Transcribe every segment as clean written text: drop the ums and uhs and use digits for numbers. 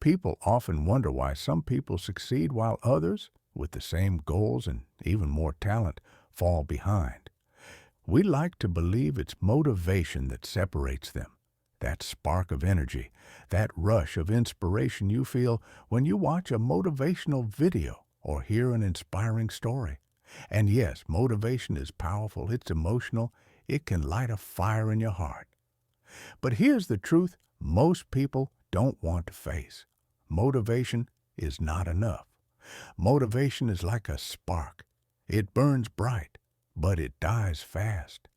People often wonder why some people succeed while others, with the same goals and even more talent, fall behind. We like to believe it's motivation that separates them. That spark of energy, that rush of inspiration you feel when you watch a motivational video or hear an inspiring story. And yes, motivation is powerful, it's emotional, it can light a fire in your heart. But here's the truth most people don't want to face. Motivation is not enough. Motivation is like a spark. It burns bright, but it dies fast.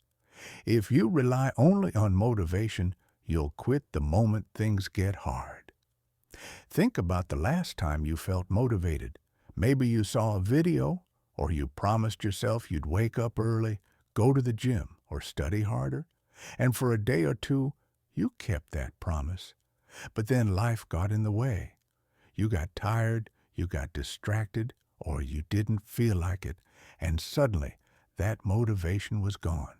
If you rely only on motivation, you'll quit the moment things get hard. Think about the last time you felt motivated. Maybe you saw a video, or you promised yourself you'd wake up early, go to the gym, or study harder. And for a day or two, you kept that promise. But then life got in the way. You got tired, you got distracted, or you didn't feel like it, and suddenly that motivation was gone.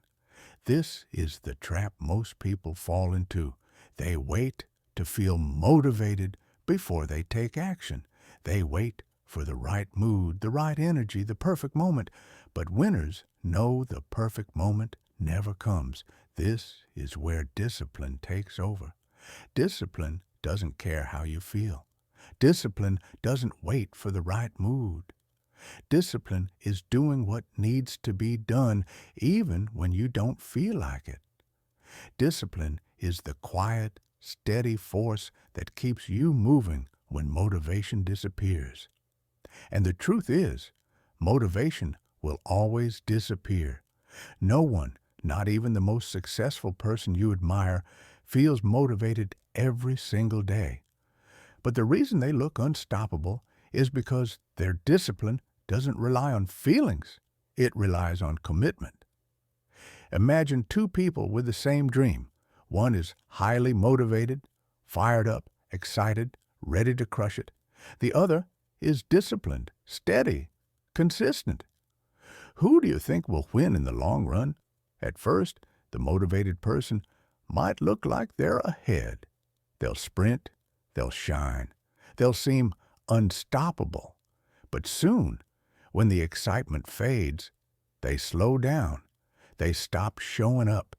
This is the trap most people fall into. They wait to feel motivated before they take action. They wait for the right mood, the right energy, the perfect moment. But winners know the perfect moment never comes. This is where discipline takes over. Discipline doesn't care how you feel. Discipline doesn't wait for the right mood. Discipline is doing what needs to be done even when you don't feel like it. Discipline is the quiet, steady force that keeps you moving when motivation disappears. And the truth is, motivation will always disappear. No one, not even the most successful person you admire, feels motivated every single day. But the reason they look unstoppable is because their discipline doesn't rely on feelings. It relies on commitment. Imagine two people with the same dream. One is highly motivated, fired up, excited, ready to crush it. The other is disciplined, steady, consistent. Who do you think will win in the long run? At first, the motivated person might look like they're ahead. They'll sprint, they'll shine, they'll seem unstoppable. But soon, when the excitement fades, they slow down, they stop showing up,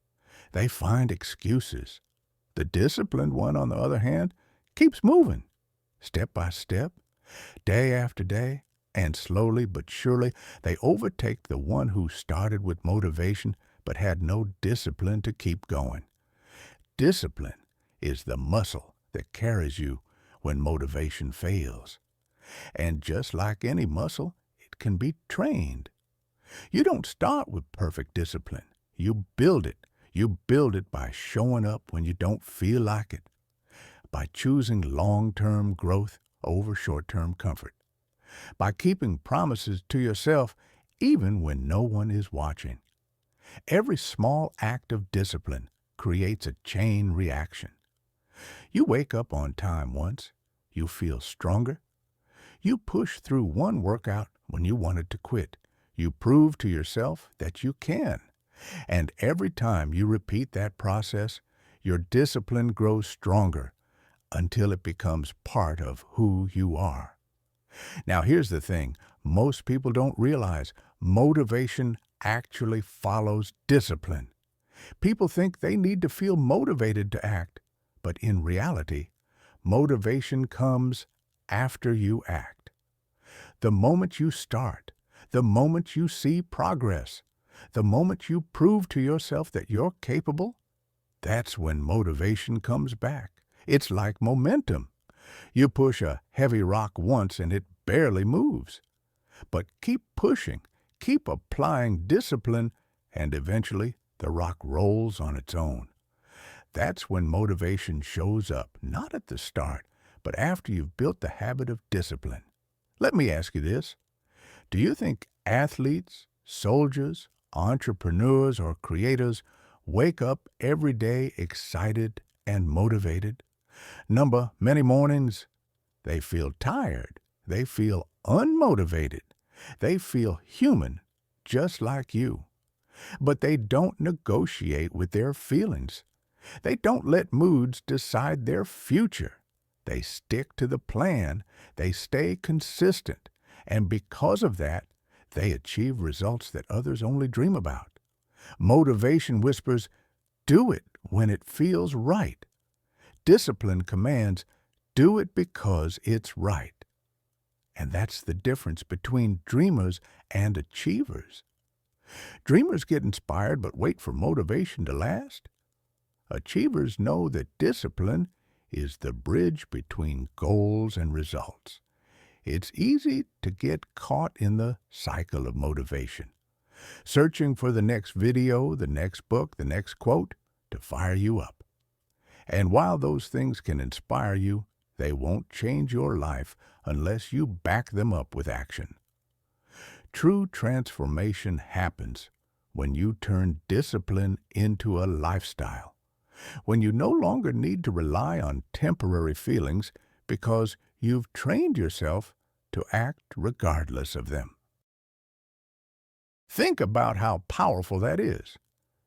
they find excuses. The disciplined one, on the other hand, keeps moving, step by step, day after day, and slowly but surely they overtake the one who started with motivation but had no discipline to keep going. Discipline is the muscle that carries you when motivation fails. And just like any muscle, it can be trained. You don't start with perfect discipline. You build it. You build it by showing up when you don't feel like it, by choosing long-term growth over short-term comfort, by keeping promises to yourself even when no one is watching. Every small act of discipline creates a chain reaction. You wake up on time once, you feel stronger. You push through one workout when you wanted to quit. You prove to yourself that you can. And every time you repeat that process, your discipline grows stronger until it becomes part of who you are. Now here's the thing, most people don't realize motivation actually follows discipline. People think they need to feel motivated to act, but in reality, motivation comes after you act. The moment you start, the moment you see progress, the moment you prove to yourself that you're capable, that's when motivation comes back. It's like momentum. You push a heavy rock once and it barely moves. But keep pushing, keep applying discipline, and eventually the rock rolls on its own. That's when motivation shows up, not at the start, but after you've built the habit of discipline. Let me ask you this. Do you think athletes, soldiers, entrepreneurs, or creators wake up every day excited and motivated? Many mornings, they feel tired. They feel unmotivated. They feel human, just like you. But they don't negotiate with their feelings. They don't let moods decide their future. They stick to the plan, they stay consistent, and because of that, they achieve results that others only dream about. Motivation whispers, do it when it feels right. Discipline commands, do it because it's right. And that's the difference between dreamers and achievers. Dreamers get inspired but wait for motivation to last. Achievers know that discipline is the bridge between goals and results. It's easy to get caught in the cycle of motivation, searching for the next video, the next book, the next quote to fire you up. And while those things can inspire you, they won't change your life unless you back them up with action. True transformation happens when you turn discipline into a lifestyle, when you no longer need to rely on temporary feelings because you've trained yourself to act regardless of them. Think about how powerful that is.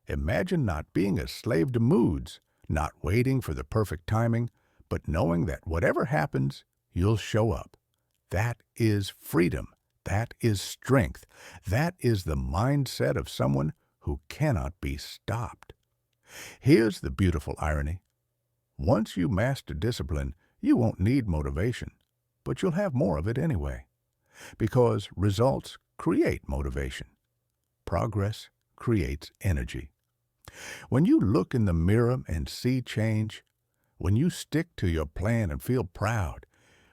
Imagine not being a slave to moods, not waiting for the perfect timing, but knowing that whatever happens, you'll show up. That is freedom. That is strength. That is the mindset of someone who cannot be stopped. Here's the beautiful irony. Once you master discipline, you won't need motivation, but you'll have more of it anyway, because results create motivation. Progress creates energy. When you look in the mirror and see change, when you stick to your plan and feel proud,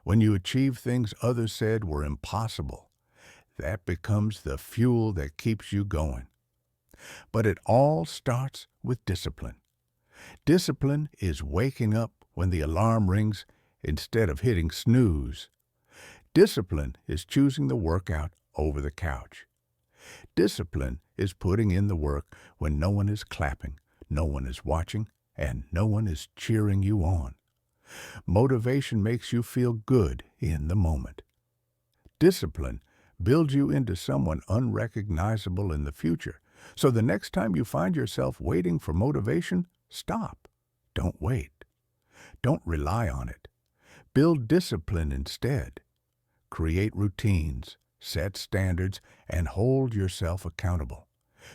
when you achieve things others said were impossible, that becomes the fuel that keeps you going. But it all starts with discipline. Discipline is waking up when the alarm rings instead of hitting snooze. Discipline is choosing the workout over the couch. Discipline is putting in the work when no one is clapping, no one is watching, and no one is cheering you on. Motivation makes you feel good in the moment. Discipline builds you into someone unrecognizable in the future. So the next time you find yourself waiting for motivation, stop. Don't wait. Don't rely on it. Build discipline instead. Create routines, set standards, and hold yourself accountable.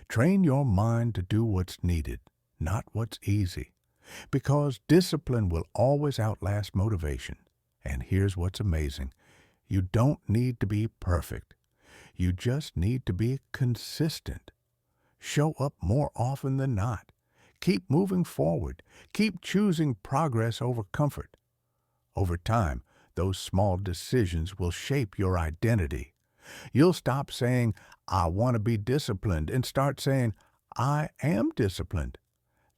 Train your mind to do what's needed, not what's easy, because discipline will always outlast motivation. And here's what's amazing. You don't need to be perfect. You just need to be consistent. Show up more often than not. Keep moving forward. Keep choosing progress over comfort. Over time, those small decisions will shape your identity. You'll stop saying, I want to be disciplined, and start saying, I am disciplined.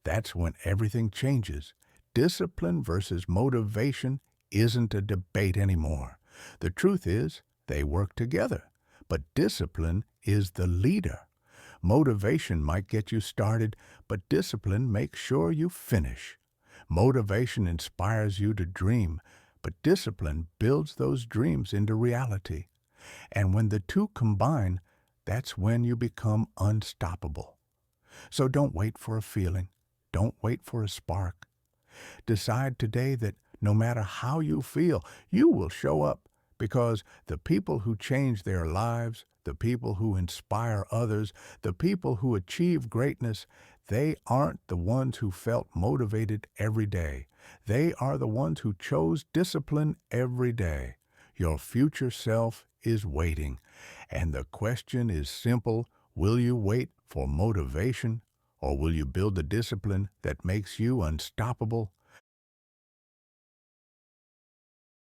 That's when everything changes. Discipline versus motivation isn't a debate anymore. The truth is, they work together, but discipline is the leader. Motivation might get you started, but discipline makes sure you finish. Motivation inspires you to dream, but discipline builds those dreams into reality. And when the two combine, that's when you become unstoppable. So don't wait for a feeling. Don't wait for a spark. Decide today that no matter how you feel, you will show up, because the people who change their lives, the people who inspire others, the people who achieve greatness, they aren't the ones who felt motivated every day. They are the ones who chose discipline every day. Your future self is waiting, and the question is simple. Will you wait for motivation, or will you build the discipline that makes you unstoppable?